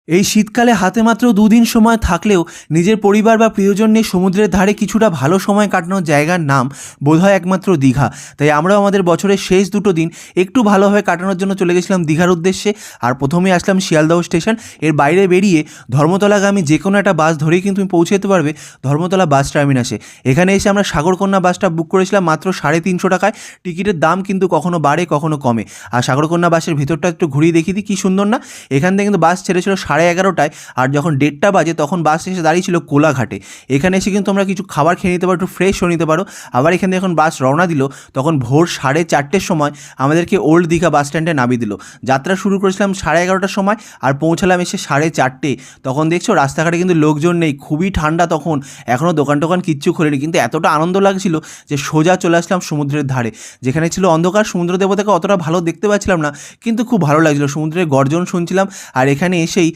এই শীতকালে হাতে মাত্র দুদিন সময় থাকলেও নিজের পরিবার বা প্রিয়জন নিয়ে সমুদ্রের ধারে কিছুটা ভালো সময় কাটানোর জায়গার নাম বোধহয় একমাত্র দীঘা। তাই আমরাও আমাদের বছরের শেষ দুটো দিন একটু ভালোভাবে কাটানোর জন্য চলে গেছিলাম দীঘার উদ্দেশ্যে। আর প্রথমেই আসলাম শিয়ালদহ স্টেশন। এর বাইরে বেরিয়ে ধর্মতলাগামী যে কোনো একটা বাস ধরেই কিন্তু তুমি পৌঁছে যেতে পারবে ধর্মতলা বাস টার্মিনাসে। এখানে এসে আমরা সাগরকন্যা বাসটা বুক করেছিলাম মাত্র 350 টাকায়। টিকিটের দাম কিন্তু কখনো বাড়ে কখনো কমে। আর সাগরকন্যা বাসের ভিতরটা একটু ঘুরিয়ে দেখিয়ে দিই, কী সুন্দর না। এখান থেকে কিন্তু বাস ছেড়েছিল 11:30টায়, আর যখন 1:30 বাজে তখন বাস এসে দাঁড়িয়েছিল কোলাঘাটে। এখানে এসে কিন্তু আমরা কিছু খাবার খেয়ে নিতে পারো, একটু ফ্রেশ হয়ে নিতে পারো। আবার এখানে যখন বাস রওনা দিল তখন ভোর 4:30টার সময় আমাদেরকে ওল্ড দীঘা বাস স্ট্যান্ডে নামিয়ে দিল। যাত্রা শুরু করেছিলাম 11:30টার সময় আর পৌঁছালাম এসে 4:30। তখন দেখছো রাস্তাঘাটে কিন্তু লোকজন নেই, খুবই ঠান্ডা তখন, এখনও দোকান টোকান কিচ্ছু খোলেনি, কিন্তু এতটা আনন্দ লাগছিল যে সোজা চলে আসলাম সমুদ্রের ধারে। যেখানে ছিল অন্ধকার, সমুদ্র দেবতাকে অতটা ভালো দেখতে পাচ্ছিলাম না, কিন্তু খুব ভালো লাগছিল, সমুদ্রের গর্জন শুনছিলাম। আর এখানে এসেই